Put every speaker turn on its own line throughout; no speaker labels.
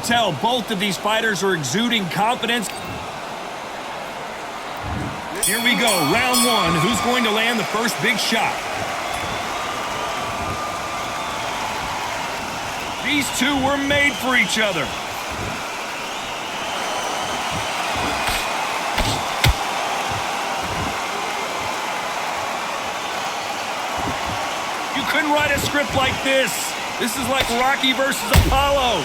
tell both of these fighters are exuding confidence. Here we go, round one. Who's going to land the first big shot? These two were made for each other. You couldn't write a script like this. This is like Rocky versus Apollo.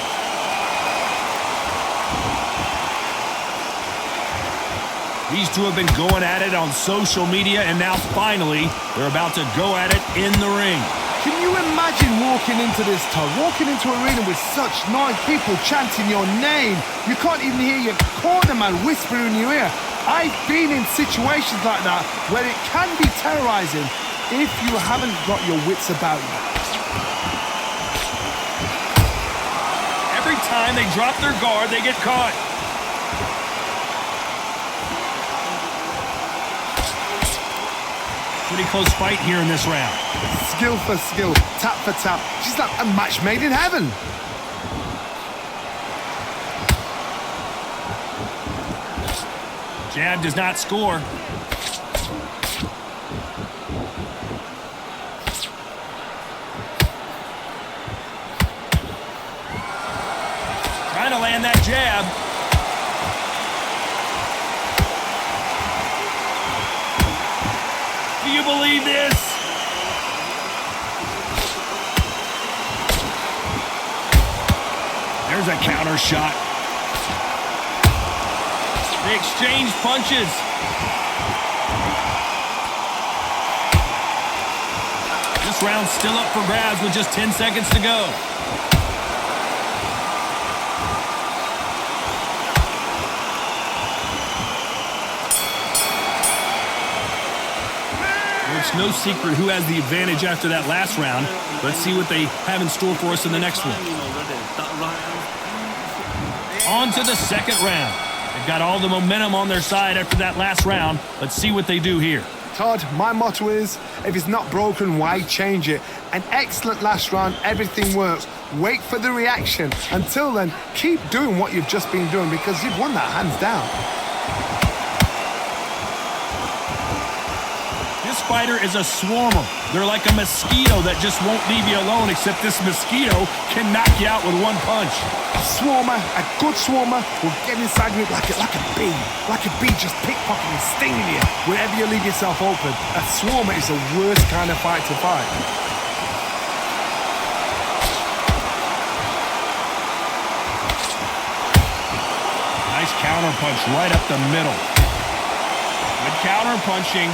These two have been going at it on social media, and now finally, they're about to go at it in the ring.
Can you imagine walking into this, Todd? Walking into an arena with such noise, people chanting your name. You can't even hear your corner man whisper in your ear. I've been in situations like that where it can be terrorizing if you haven't got your wits about you.
Every time they drop their guard, they get caught. Pretty close fight here in this round.
Skill for skill, tap for tap. She's like a match made in heaven.
Jab does not score. Trying to land that jab. Do you believe this? There's a counter shot. They exchange punches. This round's still up for grabs with just 10 seconds to go. It's no secret who has the advantage after that last round. Let's see what they have in store for us in the next one. On to the second round. They've got all the momentum on their side after that last round. Let's see what they do here.
Todd, my motto is, if it's not broken, why change it? An excellent last round, everything works. Wait for the reaction. Until then, keep doing what you've just been doing because you've won that hands down.
This fighter is a swarmer. They're like a mosquito that just won't leave you alone, except this mosquito can knock you out with one punch.
A swarmer, a good swarmer, will get inside you like a bee. Like a bee just pickpocketing, stinging you wherever you leave yourself open. A swarmer is the worst kind of fight to fight.
Nice counter punch right up the middle. Good counter punching.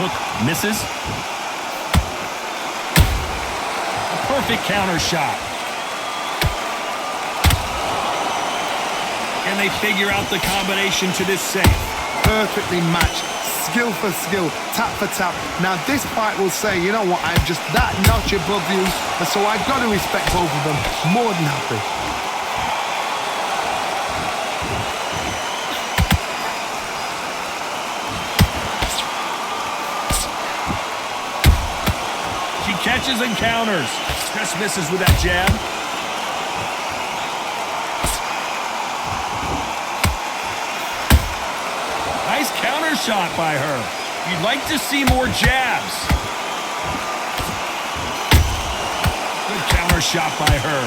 Hook misses. A perfect counter shot. Can they figure out the combination to this safe?
Perfectly matched. Skill for skill, tap for tap. Now this fight will say, you know what, I'm just that notch above you, and so I've got to respect both of them. More than happy.
Catches and counters. Just misses with that jab. Nice counter shot by her. You'd like to see more jabs. Good counter shot by her.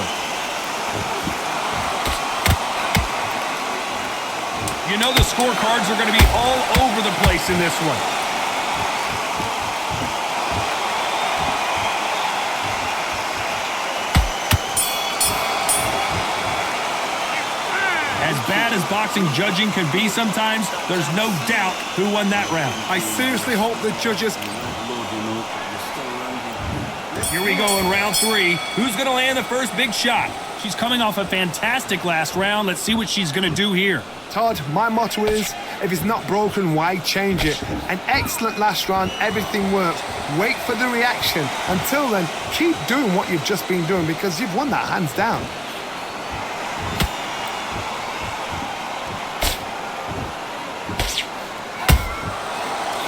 You know the scorecards are going to be all over the place in this one. As bad as boxing judging can be sometimes, there's no doubt who won that round.
I seriously hope the judges...
Here we go in round three. Who's going to land the first big shot? She's coming off a fantastic last round. Let's see what she's going to do here.
Todd, my motto is, if it's not broken, why change it? An excellent last round, everything works. Wait for the reaction. Until then, keep doing what you've just been doing because you've won that hands down.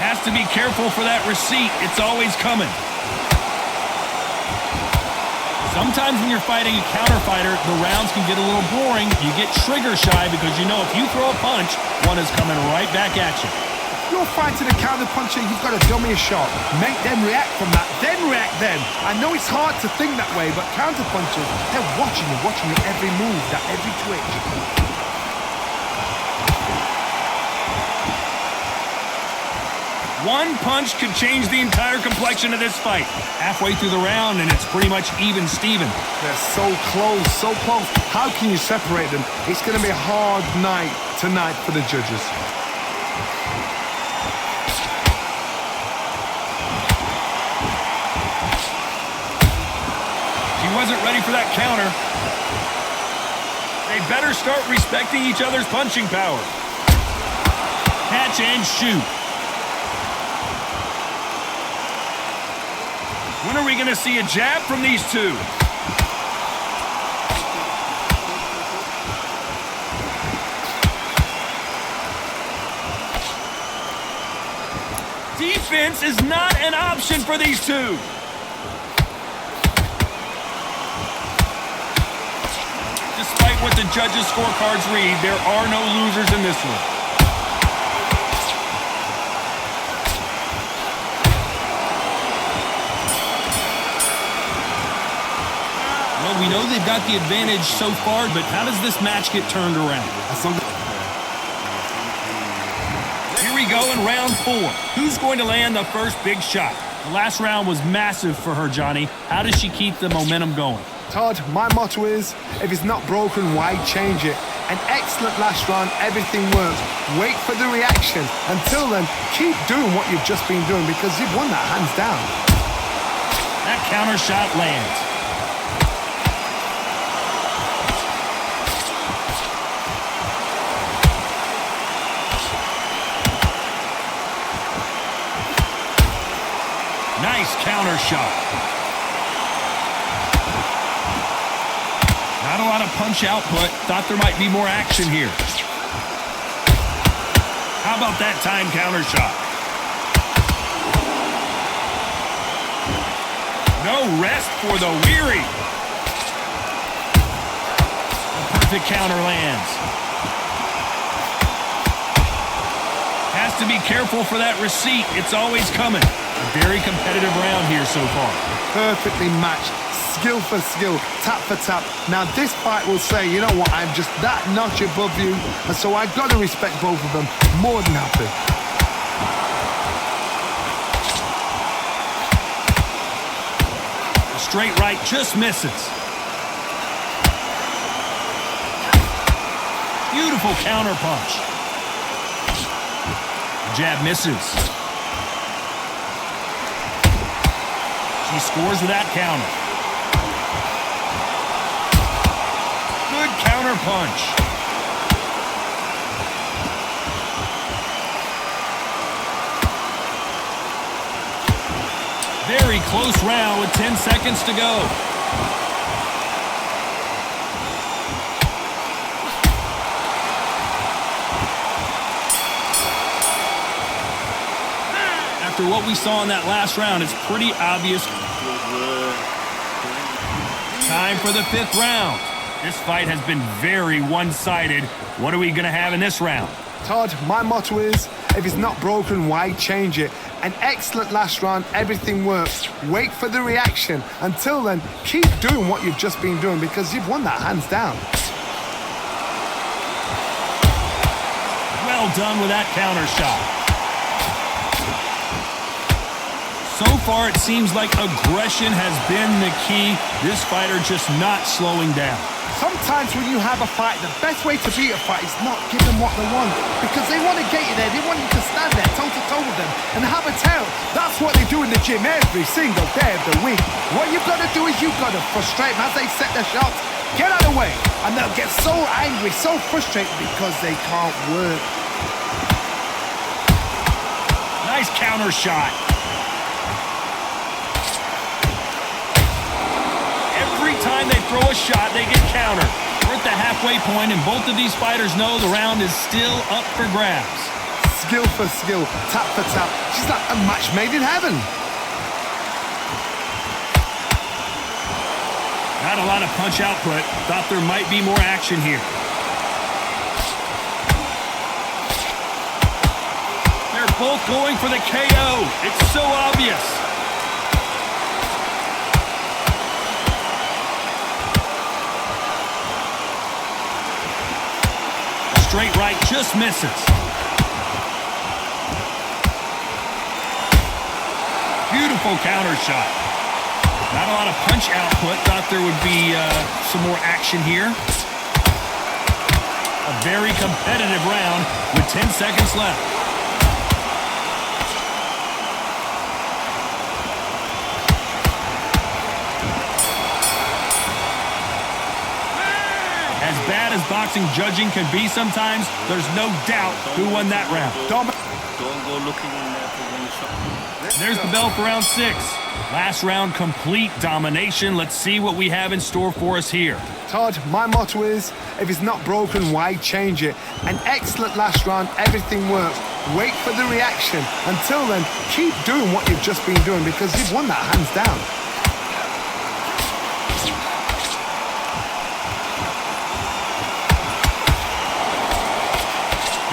Has to be careful for that receipt. It's always coming. Sometimes when you're fighting a counter fighter, the rounds can get a little boring. You get trigger shy because you know if you throw a punch, one is coming right back at you.
If you're fighting a counter puncher, you've got to dummy a shot. Make them react from that, then react then. I know it's hard to think that way, but counter punchers, they're watching you every move, that every twitch.
One punch could change the entire complexion of this fight. Halfway through the round, and it's pretty much even Steven.
They're so close, so close. How can you separate them? It's going to be a hard night tonight for the judges.
He wasn't ready for that counter. They better start respecting each other's punching power. Catch and shoot. When are we going to see a jab from these two? Defense is not an option for these two. Despite what the judges' scorecards read, there are no losers in this one. Well, we know they've got the advantage so far, but how does this match get turned around? Here we go in round 4. Who's going to land the first big shot? The last round was massive for her, Johnny. How does she keep the momentum going?
Todd, my motto is, if it's not broken, why change it? An excellent last round, everything works. Wait for the reaction. Until then, keep doing what you've just been doing because you've won that hands down.
That counter shot lands. Nice counter shot. Not a lot of punch output. Thought there might be more action here. How about that time counter shot? No rest for the weary. The perfect counter lands. Has to be careful for that receipt. It's always coming. A very competitive round here so far. Perfectly matched. Skill for skill, tap for tap. Now this fight will say, you know what, I'm just that notch above you, and so I've got to respect both of them. More than happy. The straight right just misses. Beautiful counter punch. Jab misses. She scores with that counter. Good counter punch. Very close round with 10 seconds to go. After what we saw in that last round, it's pretty obvious. Time for the 5th round. This fight has been very one-sided. What are we going to have in this round? Todd, my motto is, if it's not broken, why change it? An excellent last round, everything works. Wait for the reaction. Until then, keep doing what you've just been doing because you've won that hands down. Well done with that counter shot. So far, it seems like aggression has been the key. This fighter just not slowing down. Sometimes when you have a fight, the best way to beat a fight is not give them what they want. Because they want to get you there. They want you to stand there toe-to-toe with them and have a tail. That's what they do in the gym every single day of the week. What you've got to do is you've got to frustrate them as they set their shots. Get out of the way. And they'll get so angry, so frustrated because they can't work. Nice counter shot. Every time they throw a shot, they get countered. We're at the halfway point, and both of these fighters know the round is still up for grabs. Skill for skill, tap for tap. She's like a match made in heaven. Not a lot of punch output. Thought there might be more action here. They're both going for the KO. It's so obvious. Straight right just misses. Beautiful counter shot. Not a lot of punch output. Thought there would be some more action here. A very competitive round with 10 seconds left. As bad as boxing judging can be sometimes, there's no doubt who won that round.
Don't go looking in there for one shot.
There's the bell for round 6. Last round, complete domination. Let's see what we have in store for us here.
Todd, my motto is, if it's not broken, why change it? An excellent last round, everything works. Wait for the reaction. Until then, keep doing what you've just been doing because you've won that hands down.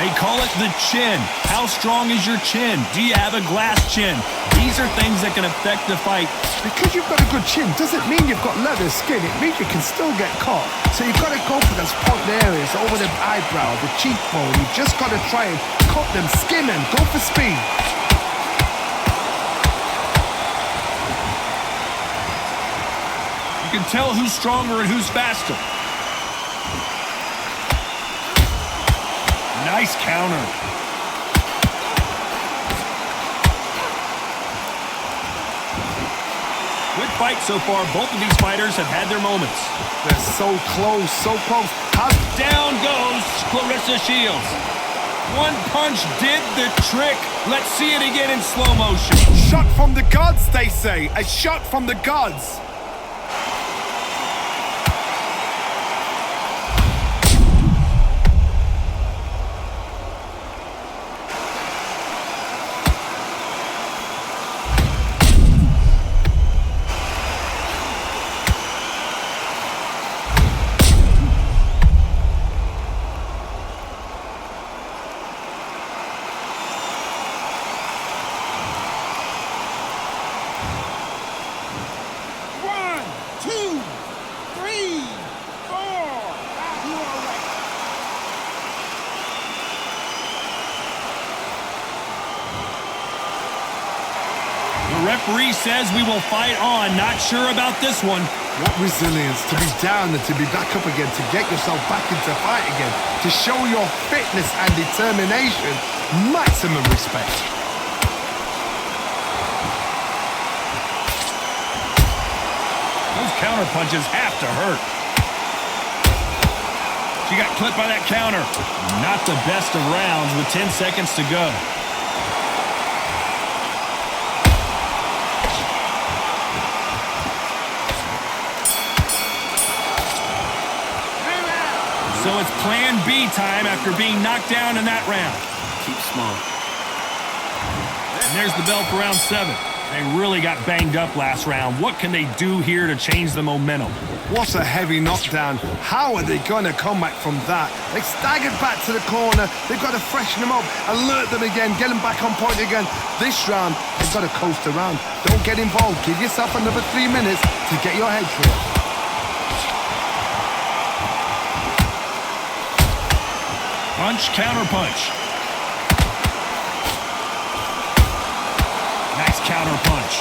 They call it the chin. How strong is your chin? Do you have a glass chin? These are things that can affect the fight.
Because you've got a good chin doesn't mean you've got leather skin. It means you can still get caught. So you've got to go for those point areas, over the eyebrow, the cheekbone. You've just got to try and cut them, skin them, go for speed.
You can tell who's stronger and who's faster. Nice counter. Good fight so far. Both of these fighters have had their moments.
They're so close, so close.
Down goes Claressa Shields. One punch did the trick. Let's see it again in slow motion.
Shot from the gods, they say. A shot from the gods.
Referee says we will fight on. Not sure about this one.
What resilience to be down and to be back up again, to get yourself back into fight again, to show your fitness and determination. Maximum respect.
Those counter punches have to hurt. She got clipped by that counter. Not the best of rounds with 10 seconds to go. So it's plan B time after being knocked down in that round.
Keep small.
And there's the bell for round 7. They really got banged up last round. What can they do here to change the momentum?
What a heavy knockdown. How are they going to come back from that? They staggered back to the corner. They've got to freshen them up, alert them again, get them back on point again. This round, they've got to coast around. Don't get involved. Give yourself another 3 minutes to get your head clear.
Punch, counter punch. Nice counter punch.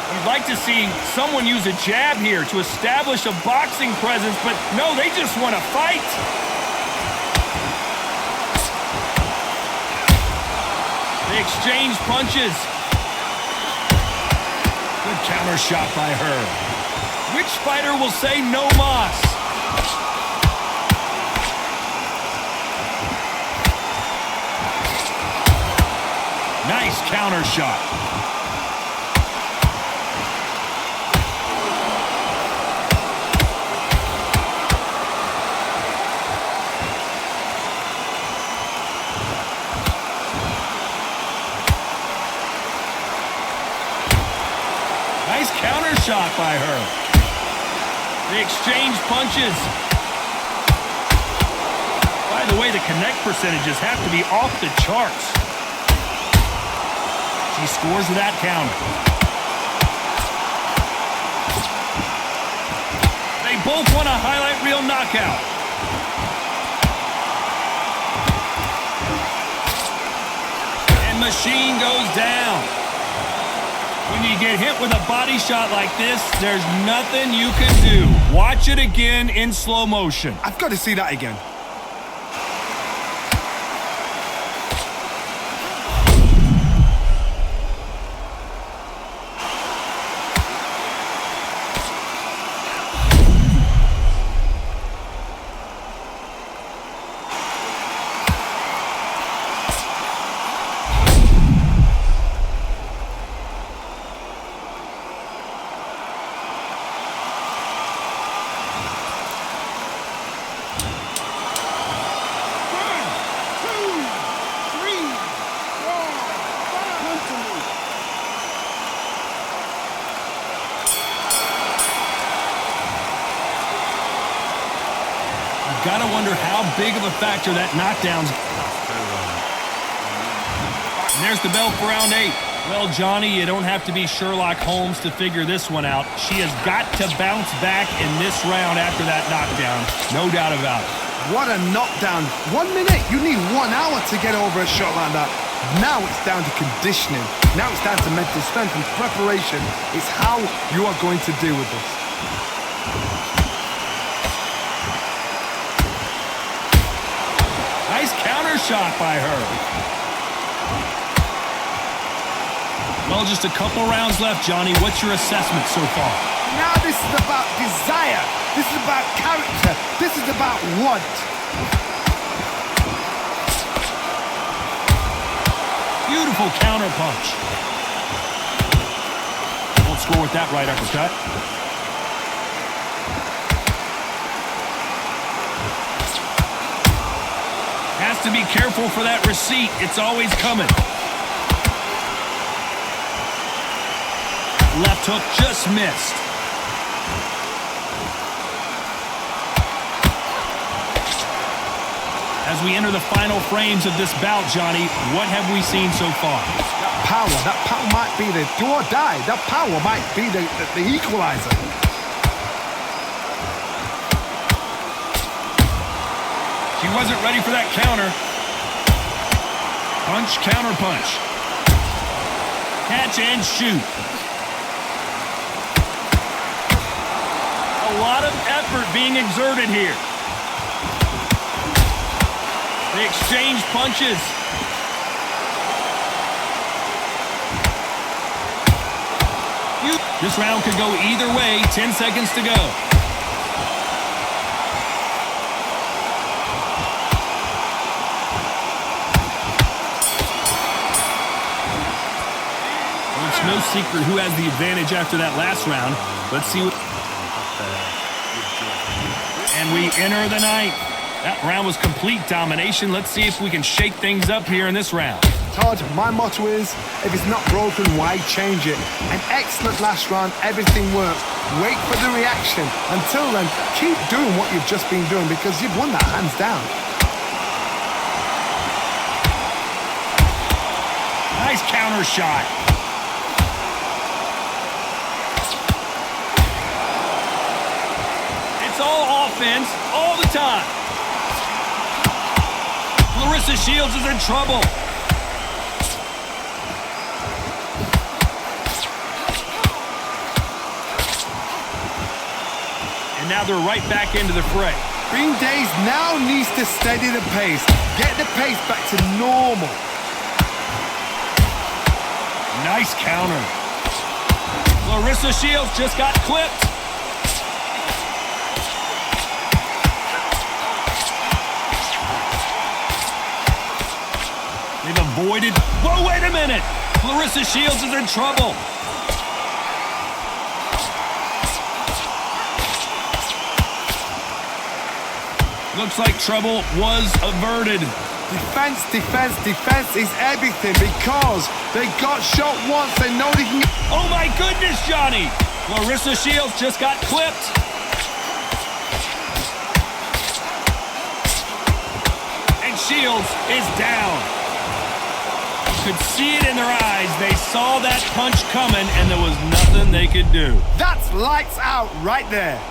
You'd like to see someone use a jab here to establish a boxing presence, but no, they just want to fight. They exchange punches. Good counter shot by her. Which fighter will say no mas? Nice counter shot. Nice counter shot by They exchange punches. By the way, the connect percentages have to be off the charts. She scores with that counter. They both want a highlight reel knockout. And Machine goes down. When you get hit with a body shot like this, there's nothing you can do. Watch it again in slow motion.
I've got to see that again.
Gotta wonder how big of a factor that knockdown's. And there's the bell for round 8. Well, Johnny, you don't have to be Sherlock Holmes to figure this one out. She has got to bounce back in this round after that knockdown. No doubt about it.
What a knockdown. 1 minute, you need 1 hour to get over a shot like that. Now it's down to conditioning. Now it's down to mental strength and preparation. It's how you are going to deal with this.
Nice counter shot by her. Well, just a couple rounds left, Johnny. What's your assessment so far?
Now this is about desire. This is about character. This is about want.
Beautiful counter punch. Won't score with that right uppercut. Has to be careful for that receipt. It's always coming. Left hook just missed. As we enter the final frames of this bout, Johnny, what have we seen so far?
That power might be the do or die. That power might be the equalizer.
She wasn't ready for that counter. Punch, counter punch. Catch and shoot. A lot of effort being exerted here. They exchange punches. This round could go either way. 10 seconds to go. No secret who has the advantage after that last round. Let's see what... And we enter the 9th. That round was complete domination. Let's see if we can shake things up here in this round.
Todd, my motto is, if it's not broken, why change it? An excellent last round, everything worked. Wait for the reaction. Until then, keep doing what you've just been doing because you've won that hands down.
Nice counter shot. It's all offense, all the time. Claressa Shields is in trouble. And now they're right back into the fray.
Green Days now needs to steady the pace. Get the pace back to normal.
Nice counter. Claressa Shields just got clipped. They've avoided... Whoa, wait a minute! Claressa Shields is in trouble. Looks like trouble was averted.
Defense, defense, defense is everything because they got shot once. They know they can...
Oh my goodness, Johnny! Claressa Shields just got clipped. Shields is down. You could see it in their eyes. They saw that punch coming, and there was nothing they could do.
That's lights out right there.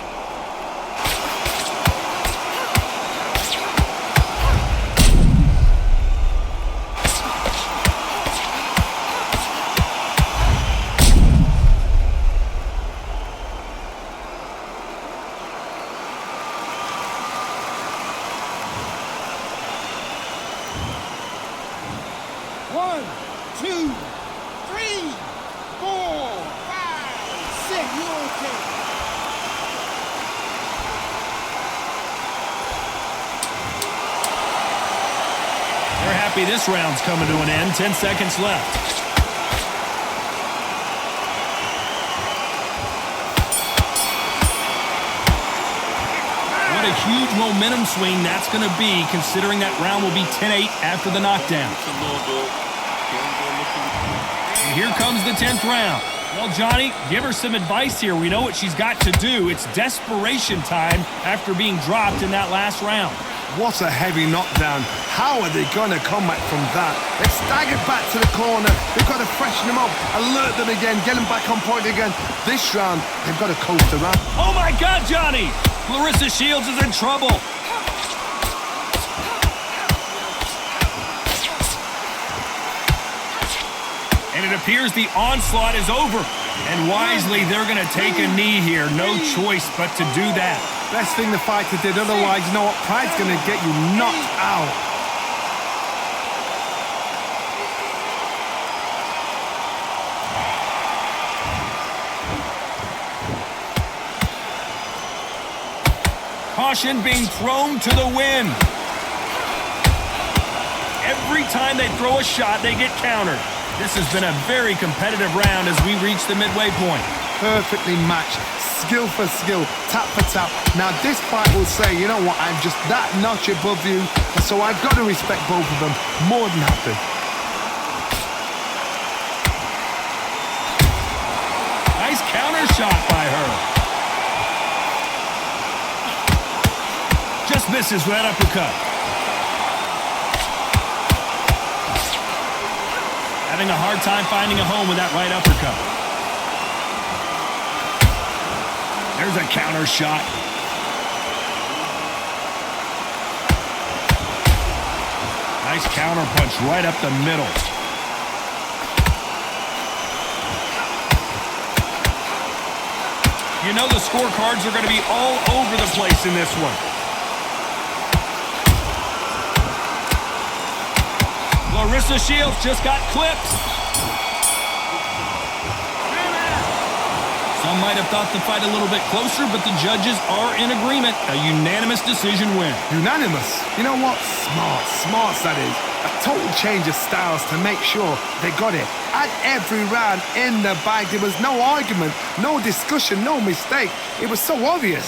One, two, three, 4, 5, 6. You okay?
They're happy this round's coming to an end. 10 seconds left. What a huge momentum swing that's going to be, considering that round will be 10-8 after the knockdown. And here comes the 10th round. Well, Johnny, give her some advice here. We know what she's got to do. It's desperation time after being dropped in that last round.
What a heavy knockdown. How are they going to come back from that? They've staggered back to the corner. They've got to freshen them up, alert them again, get them back on point again. This round, they've got to coast around.
Oh, my God, Johnny! Claressa Shields is in trouble. And it appears the onslaught is over. And wisely, they're going to take a knee here. No choice but to do that.
Best thing the fighter did, otherwise, you know what? Pride's going to get you knocked out.
Caution being thrown to the wind. Every time they throw a shot, they get countered. This has been a very competitive round as we reach the midway point.
Perfectly matched, skill for skill, tap for tap. Now this fight will say, you know what, I'm just that notch above you, so I've got to respect both of them more than happy.
Nice counter shot by her. Just misses with that uppercut. Having a hard time finding a home with that right uppercut. There's a counter shot. Nice counter punch right up the middle. You know the scorecards are going to be all over the place in this one. Claressa Shields just got clipped. Some might have thought the fight a little bit closer, but the judges are in agreement. A unanimous decision win.
Unanimous? You know what? Smart that is. A total change of styles to make sure they got it. At every round in the bag, there was no argument, no discussion, no mistake. It was so obvious.